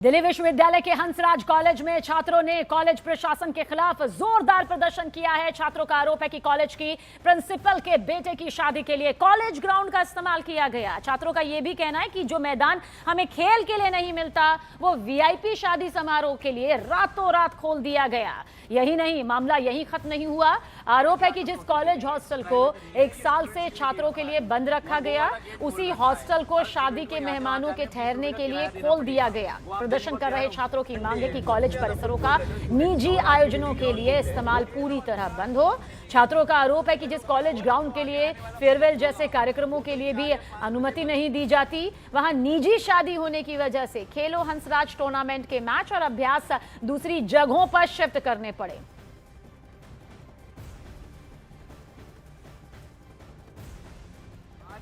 दिल्ली विश्वविद्यालय के हंसराज कॉलेज में छात्रों ने कॉलेज प्रशासन के खिलाफ जोरदार प्रदर्शन किया है। छात्रों का आरोप है कि कॉलेज की प्रिंसिपल के बेटे की शादी के लिए कॉलेज ग्राउंड का इस्तेमाल किया गया। छात्रों का यह भी कहना है कि जो मैदान हमें खेल के लिए नहीं मिलता वो वीआईपी शादी समारोह के लिए रातों रात खोल दिया गया। यही नहीं, मामला यही खत्म नहीं हुआ। आरोप है कि जिस कॉलेज हॉस्टल को 1 साल से छात्रों के लिए बंद रखा गया, उसी हॉस्टल को शादी के मेहमानों के ठहरने के लिए खोल दिया गया। प्रदर्शन कर रहे छात्रों की मांग है कि कॉलेज परिसरों का निजी आयोजनों के लिए इस्तेमाल पूरी तरह बंद हो। छात्रों का आरोप है कि जिस कॉलेज ग्राउंड के लिए फेयरवेल जैसे कार्यक्रमों के लिए भी अनुमति नहीं दी जाती, वहां निजी शादी होने की वजह से खेलो हंसराज टूर्नामेंट के मैच और अभ्यास दूसरी जगहों पर शिफ्ट करने पड़े।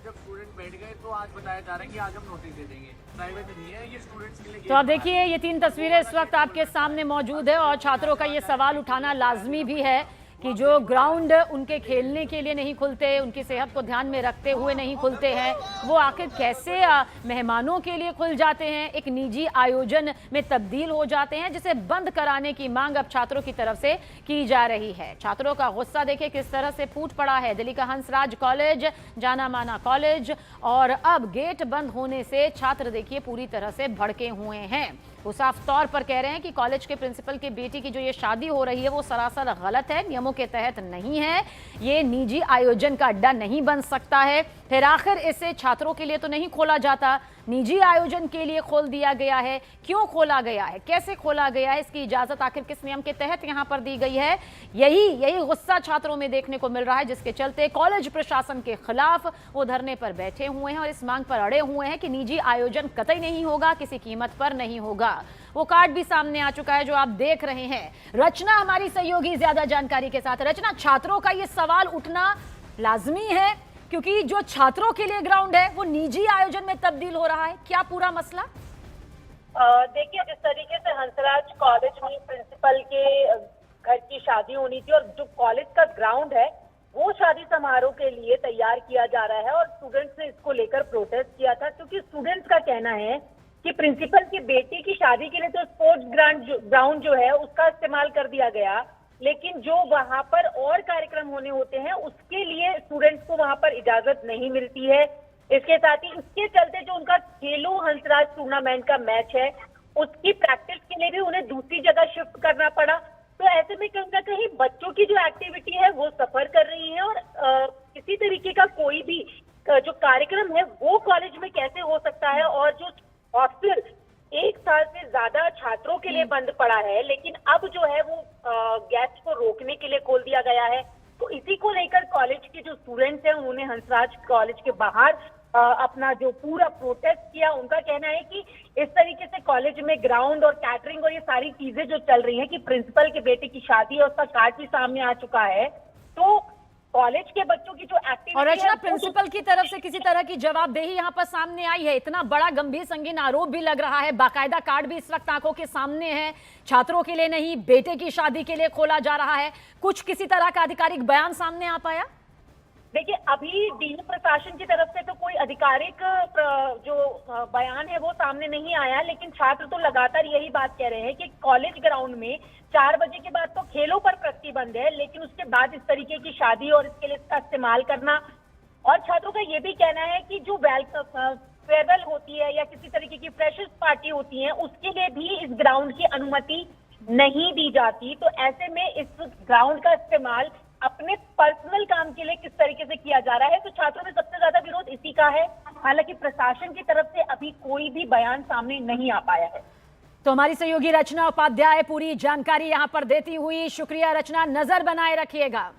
जब स्टूडेंट बैठ गए तो आज बताया जा रहा है कि आज हम नोटिस दे देंगे। प्राइवेट नहीं है ये, स्टूडेंट्स के लिए। तो आप देखिए, ये 3 तस्वीरें इस वक्त आपके सामने मौजूद है और छात्रों का ये सवाल उठाना लाजमी भी है कि जो ग्राउंड उनके खेलने के लिए नहीं खुलते, उनकी सेहत को ध्यान में रखते हुए नहीं खुलते हैं, वो आखिर कैसे मेहमानों के लिए खुल जाते हैं, एक निजी आयोजन में तब्दील हो जाते हैं, जिसे बंद कराने की मांग अब छात्रों की तरफ से की जा रही है। छात्रों का गुस्सा देखिए किस तरह से फूट पड़ा है। दिल्ली का हंसराज कॉलेज जाना माना कॉलेज, और अब गेट बंद होने से छात्र देखिए पूरी तरह से भड़के हुए हैं। वो साफ तौर पर कह रहे हैं कि कॉलेज के प्रिंसिपल की बेटी की जो ये शादी हो रही है वो सरासर गलत है, नियमों के तहत नहीं है, ये निजी आयोजन का अड्डा नहीं बन सकता है। फिर आखिर इसे छात्रों के लिए तो नहीं खोला जाता, निजी आयोजन के लिए खोल दिया गया है। क्यों खोला गया है, कैसे खोला गया है, इसकी इजाजत आखिर किस नियम के तहत यहां पर दी गई है, यही गुस्सा छात्रों में देखने को मिल रहा है, जिसके चलते कॉलेज प्रशासन के खिलाफ वो धरने पर बैठे हुए हैं और इस मांग पर अड़े हुए हैं कि निजी आयोजन कतई नहीं होगा, किसी कीमत पर नहीं होगा। वो कार्ड भी सामने आ चुका है जो आप देख रहे हैं। रचना हमारी सहयोगी ज्यादा जानकारी के साथ। रचना, छात्रों का ये सवाल उठना लाजमी है क्योंकि जो छात्रों के लिए ग्राउंड है वो निजी आयोजन में तब्दील हो रहा है। क्या पूरा मसला? देखिए, जिस तरीके से हंसराज कॉलेज में प्रिंसिपल के घर की शादी होनी थी और जो कॉलेज का ग्राउंड है वो शादी समारोह के लिए तैयार किया जा रहा है, और स्टूडेंट्स ने इसको लेकर प्रोटेस्ट किया था क्योंकि स्टूडेंट्स का कहना है कि प्रिंसिपल की बेटी की शादी के लिए तो स्पोर्ट्स ग्राउंड जो है उसका इस्तेमाल कर दिया गया, लेकिन जो वहां पर और कार्यक्रम होने होते हैं उसके लिए स्टूडेंट्स को वहां पर इजाजत नहीं मिलती है। इसके साथ ही इसके चलते जो उनका खेलो हंसराज टूर्नामेंट का मैच है उसकी प्रैक्टिस के लिए भी उन्हें दूसरी जगह शिफ्ट करना पड़ा। तो ऐसे में कहीं ना कहीं बच्चों की जो एक्टिविटी है वो सफर कर रही है, और किसी तरीके का कोई भी जो कार्यक्रम है वो कॉलेज में कैसे हो सकता है। और जो हॉस्टल 1 साल से ज्यादा छात्रों के लिए बंद पड़ा है, लेकिन अब जो है वो गेस्ट को रोकने के लिए खोल दिया गया है। तो इसी को लेकर कॉलेज के जो स्टूडेंट्स हैं उन्होंने हंसराज कॉलेज के बाहर अपना जो पूरा प्रोटेस्ट किया। उनका कहना है कि इस तरीके से कॉलेज में ग्राउंड और कैटरिंग और ये सारी चीजें जो चल रही हैं कि प्रिंसिपल के बेटे की शादी और उसका कार्ड भी सामने आ चुका है, तो कॉलेज के बच्चों की जो एक्टिविटी और रचना, प्रिंसिपल की तरफ से किसी तरह की जवाबदेही यहाँ पर सामने आई है? इतना बड़ा गंभीर संगीन आरोप भी लग रहा है, बाकायदा कार्ड भी इस वक्त आंखों के सामने है। छात्रों के लिए नहीं, बेटे की शादी के लिए खोला जा रहा है। कुछ किसी तरह का आधिकारिक बयान सामने आ पाया? देखिए, अभी डीन प्रशासन की तरफ से तो कोई आधिकारिक जो बयान है वो सामने नहीं आया, लेकिन छात्र तो लगातार यही बात कह रहे हैं कि कॉलेज ग्राउंड में 4 बजे के बाद तो खेलों पर प्रतिबंध है, लेकिन उसके बाद इस तरीके की शादी और इसके लिए इसका इस्तेमाल करना। और छात्रों का ये भी कहना है कि जो फेयरवेल होती है या किसी तरीके की फ्रेशर्स पार्टी होती है उसके लिए भी इस ग्राउंड की अनुमति नहीं दी जाती। तो ऐसे में इस ग्राउंड का इस्तेमाल अपने पर्सनल काम के लिए किस तरीके से किया जा रहा है, तो छात्रों में सबसे ज्यादा विरोध इसी का है। हालांकि प्रशासन की तरफ से अभी कोई भी बयान सामने नहीं आ पाया है। तो हमारी सहयोगी रचना उपाध्याय पूरी जानकारी यहां पर देती हुई, शुक्रिया रचना, नजर बनाए रखिएगा।